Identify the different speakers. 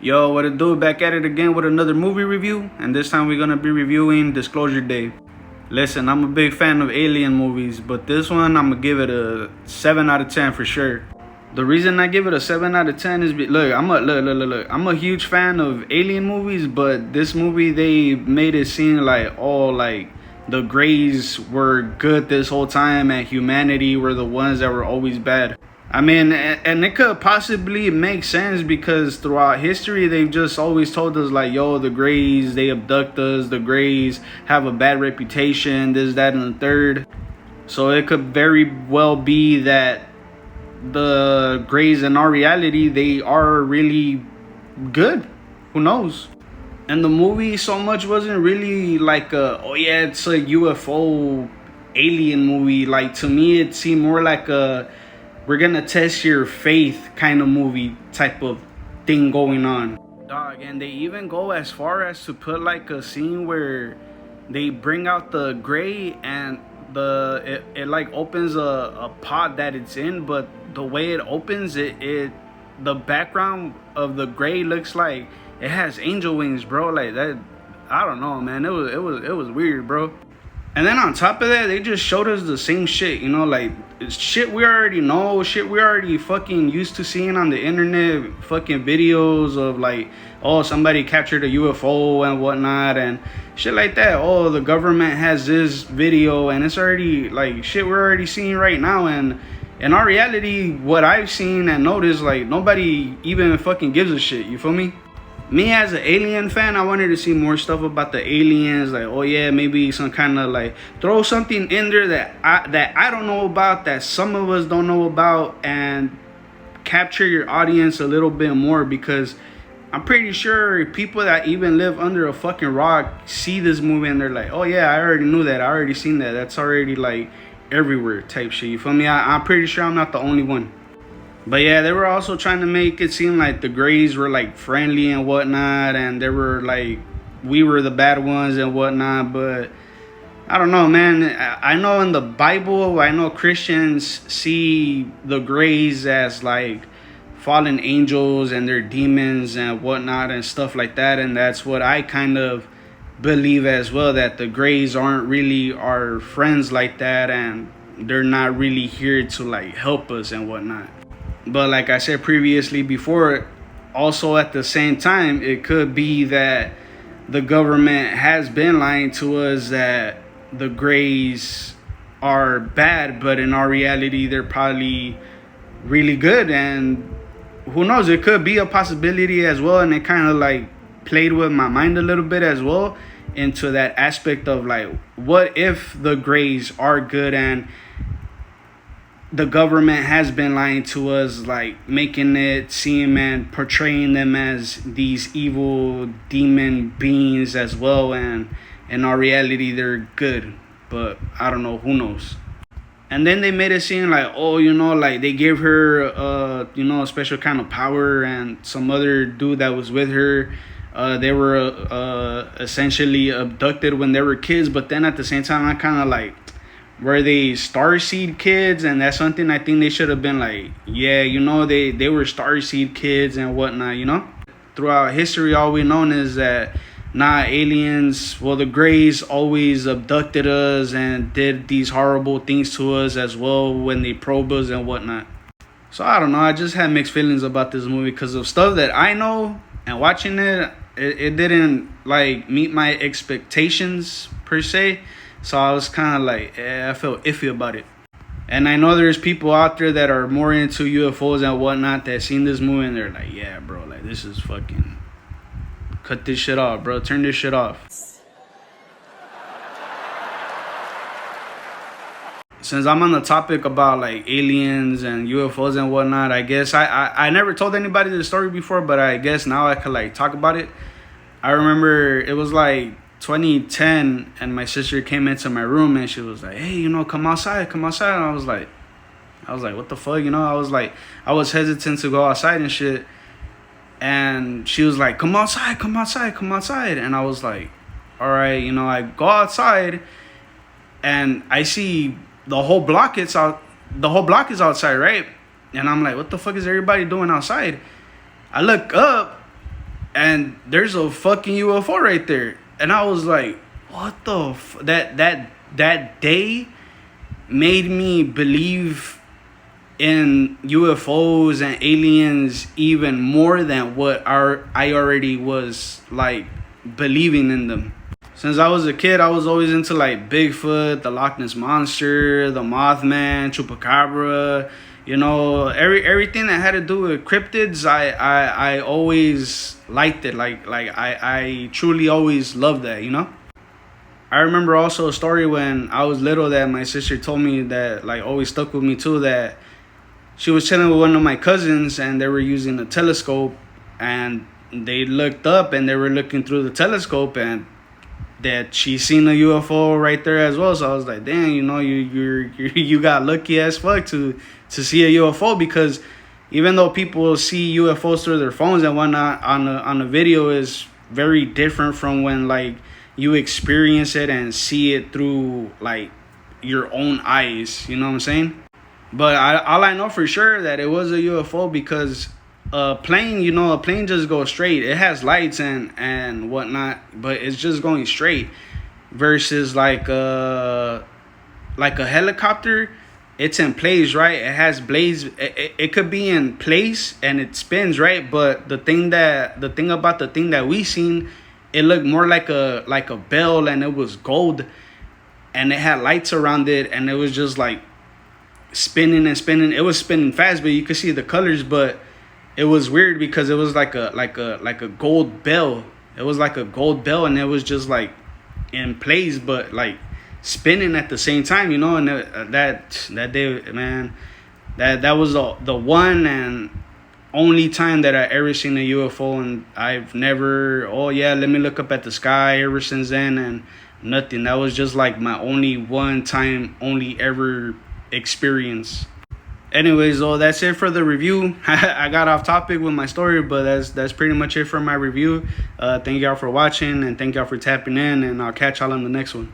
Speaker 1: Yo, what it do? Back at it again with another movie review, and this time we're gonna be reviewing Disclosure Day. Listen, I'm a big fan of alien movies, but this one I'm gonna give it a 7 out of 10 for sure. The reason I give it a 7 out of 10 is look, I'm a huge fan of alien movies, but this movie they made it seem like the Greys were good this whole time and humanity were the ones that were always bad. I mean, and it could possibly make sense because throughout history, they've just always told us, like, yo, the Greys, they abduct us, the Greys have a bad reputation, this, that, and the third. So it could very well be that the Greys in our reality, they are really good. Who knows? And the movie so much wasn't really like oh yeah, it's a UFO alien movie. Like, to me, it seemed more like a we're gonna test your faith kind of movie type of thing going on. Dog, and they even go as far as to put like a scene where they bring out the Grey and it like opens a pot that it's in, but the way it opens it the background of the Grey looks like it has angel wings, bro. Like that, I don't know, man. It was weird, bro. And then on top of that, they just showed us the same shit, you know, like shit we already know, shit we already fucking used to seeing on the internet, fucking videos of like, oh, somebody captured a UFO and whatnot and shit like that. Oh, the government has this video and it's already like shit we're already seeing right now. And in our reality, what I've seen and noticed, like nobody even fucking gives a shit, you feel me? Me as an alien fan, I wanted to see more stuff about the aliens. Like, oh yeah, maybe some kind of like throw something in there that I don't know about, that some of us don't know about, and capture your audience a little bit more, because I'm pretty sure people that even live under a fucking rock see this movie and they're like, oh yeah, I already knew that, I already seen that, that's already like everywhere type shit, you feel me? I'm pretty sure I'm not the only one. But yeah, they were also trying to make it seem like the Greys were like friendly and whatnot, and they were like, we were the bad ones and whatnot. But I don't know, man. I know in the Bible, I know Christians see the Greys as like fallen angels and they're demons and whatnot and stuff like that. And that's what I kind of believe as well, that the Greys aren't really our friends like that, and they're not really here to like help us and whatnot. But like I said previously before, also at the same time, it could be that the government has been lying to us that the Greys are bad, but in our reality, they're probably really good. And who knows, it could be a possibility as well. And it kind of like played with my mind a little bit as well into that aspect of like, what if the Greys are good and the government has been lying to us, like making it seem and portraying them as these evil demon beings as well, and in our reality they're good, but I don't know, who knows. And then they made it seem like, oh, you know, like they gave her you know, a special kind of power, and some other dude that was with her, they were essentially abducted when they were kids. But then at the same time, I kind of like, were they starseed kids? And that's something I think they should have been like, yeah, you know, they were starseed kids and whatnot, you know. Throughout history, all we known is that aliens, well, the Greys always abducted us and did these horrible things to us as well when they probe us and whatnot. So I don't know, I just had mixed feelings about this movie because of stuff that I know, and watching it didn't like meet my expectations per se. So I was kind of like, I felt iffy about it. And I know there's people out there that are more into UFOs and whatnot that seen this movie and they're like, yeah, bro, like this is fucking, cut this shit off, bro. Turn this shit off. Since I'm on the topic about like aliens and UFOs and whatnot, I guess I never told anybody the story before, but I guess now I could like talk about it. I remember it was like 2010, and my sister came into my room and she was like, hey, you know, come outside. And I was like, what the fuck, you know? I was hesitant to go outside and shit. And she was like, come outside. And I was like, all right, you know. I go outside and I see the whole block is outside, right? And I'm like, what the fuck is everybody doing outside? I look up and there's a fucking UFO right there. And I was like, what the that day made me believe in UFOs and aliens even more than what I already was like believing in them. Since I was a kid, I was always into like Bigfoot, the Loch Ness Monster, the Mothman, Chupacabra, you know, everything that had to do with cryptids. I always liked it. I truly always loved that, you know. I remember also a story when I was little that my sister told me that like always stuck with me too, that she was chilling with one of my cousins and they were using a telescope, and they looked up and they were looking through the telescope, and that she seen a UFO right there as well. So I was like, damn, you know, you got lucky as fuck to see a UFO, because even though people see UFOs through their phones and whatnot, on a video is very different from when like you experience it and see it through like your own eyes. You know what I'm saying? But all I know for sure that it was a UFO, because a plane just goes straight. It has lights and whatnot, but it's just going straight. Versus like a helicopter, it's in place, right? It has blades. It could be in place and it spins, right? But the thing about the thing that we seen, it looked more like a bell, and it was gold, and it had lights around it, and it was just like spinning and spinning. It was spinning fast, but you could see the colors. But it was weird because it was like a gold bell. It was like a gold bell, and it was just like in place, but like spinning at the same time, you know. And that day, man, that was the one and only time that I ever seen a UFO, and I've never, oh yeah, let me look up at the sky ever since then, and nothing. That was just like my only one time, only ever experience. Anyways, though, that's it for the review. I got off topic with my story, but that's pretty much it for my review. Thank y'all for watching, and thank y'all for tapping in, and I'll catch y'all on the next one.